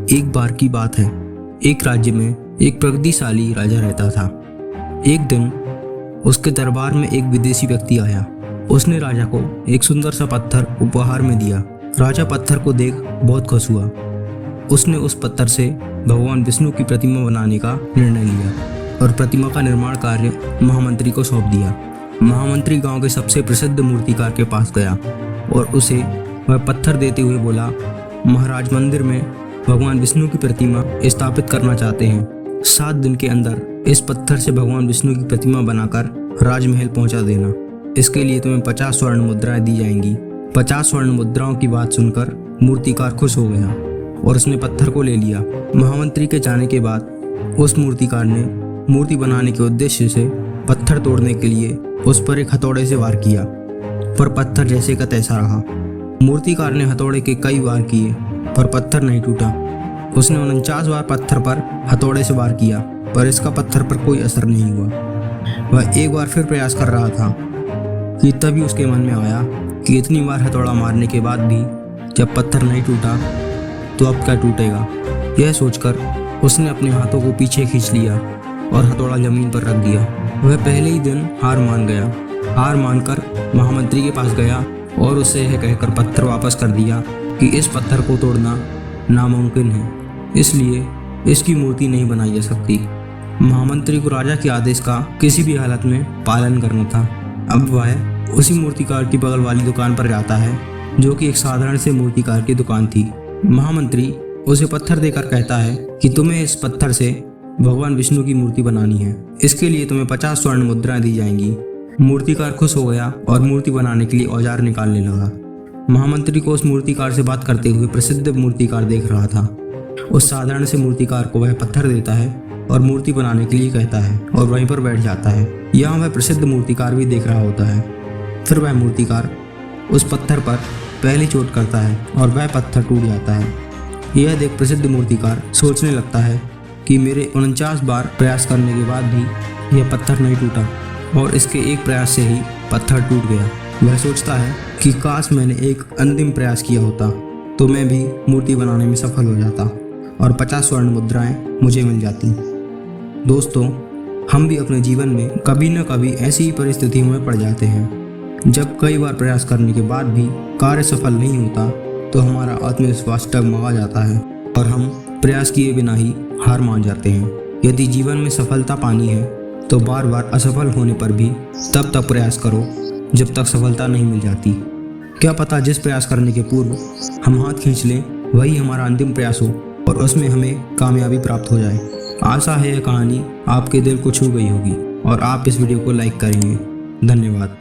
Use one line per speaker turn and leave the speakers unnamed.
एक बार की बात है। एक राज्य में एक प्रगतिशाली राजा रहता था। एक दिन उसके दरबार में एक विदेशी व्यक्ति आया। उसने राजा को एक सुंदर सा पत्थर उपहार में दिया। राजा पत्थर को देख बहुत खुश हुआ। उसने उस पत्थर से भगवान विष्णु की प्रतिमा बनाने का निर्णय लिया और प्रतिमा का निर्माण कार्य महामंत्री को सौंप दिया। महामंत्री गांव के सबसे प्रसिद्ध मूर्तिकार के पास गया और उसे वह पत्थर देते हुए बोला, महाराज, मंदिर में भगवान विष्णु की प्रतिमा स्थापित करना चाहते हैं। 7 दिन के अंदर इस पत्थर से भगवान विष्णु की प्रतिमा बनाकर राजमहल पहुंचा देना। इसके लिए तुम्हें 50 स्वर्ण मुद्राएं दी जाएंगी। 50 स्वर्ण मुद्राओं की बात सुनकर मूर्तिकार खुश हो गया और उसने पत्थर को ले लिया। महामंत्री के जाने के बाद उस मूर्तिकार ने मूर्ति बनाने के उद्देश्य से पत्थर तोड़ने के लिए उस पर एक हथौड़े से वार किया, पर पत्थर जैसे का तैसा रहा। मूर्तिकार ने हथौड़े के कई वार किए पर पत्थर नहीं टूटा। उसने 49 बार पत्थर पर हथौड़े से वार किया पर इसका पत्थर पर कोई असर नहीं हुआ। वह एक बार फिर प्रयास कर रहा था कि तभी उसके मन में आया कि इतनी बार हथौड़ा मारने के बाद भी जब पत्थर नहीं टूटा तो अब क्या टूटेगा। यह सोचकर उसने अपने हाथों को पीछे खींच लिया और हथौड़ा जमीन पर रख दिया। वह पहले ही दिन हार मान गया। हार मानकर महामंत्री के पास गया और उससे यह कहकर पत्थर वापस कर दिया कि इस पत्थर को तोड़ना नामुमकिन है, इसलिए इसकी मूर्ति नहीं बनाई जा सकती। महामंत्री को राजा के आदेश का किसी भी हालत में पालन करना था। अब वह उसी मूर्तिकार की बगल वाली दुकान पर जाता है जो कि एक साधारण से मूर्तिकार की दुकान थी। महामंत्री उसे पत्थर देकर कहता है कि तुम्हें इस पत्थर से भगवान विष्णु की मूर्ति बनानी है। इसके लिए तुम्हें 50 स्वर्ण मुद्राएं दी जाएंगी। मूर्तिकार खुश हो गया और मूर्ति बनाने के लिए औजार निकालने लगा। महामंत्री को उस मूर्तिकार से बात करते हुए प्रसिद्ध मूर्तिकार देख रहा था। उस साधारण से मूर्तिकार को वह पत्थर देता है और मूर्ति बनाने के लिए कहता है और वहीं पर बैठ जाता है। यहाँ वह प्रसिद्ध मूर्तिकार भी देख रहा होता है। फिर वह मूर्तिकार उस पत्थर पर पहली चोट करता है और वह पत्थर टूट जाता है। यह देख प्रसिद्ध मूर्तिकार सोचने लगता है कि मेरे 49 बार प्रयास करने के बाद भी यह पत्थर नहीं टूटा और इसके एक प्रयास से ही पत्थर टूट गया। वह सोचता है कि काश मैंने एक अंतिम प्रयास किया होता तो मैं भी मूर्ति बनाने में सफल हो जाता और 50 स्वर्ण मुद्राएं मुझे मिल जाती। दोस्तों, हम भी अपने जीवन में कभी न कभी ऐसी ही परिस्थितियों में पड़ जाते हैं। जब कई बार प्रयास करने के बाद भी कार्य सफल नहीं होता तो हमारा आत्मविश्वास डगमगा जाता है और हम प्रयास किए बिना ही हार मान जाते हैं। यदि जीवन में सफलता पानी है तो बार बार असफल होने पर भी तब तक प्रयास करो जब तक सफलता नहीं मिल जाती। क्या पता जिस प्रयास करने के पूर्व हम हाथ खींच लें वही हमारा अंतिम प्रयास हो और उसमें हमें कामयाबी प्राप्त हो जाए। आशा है यह कहानी आपके दिल को छू गई होगी और आप इस वीडियो को लाइक करेंगे। धन्यवाद।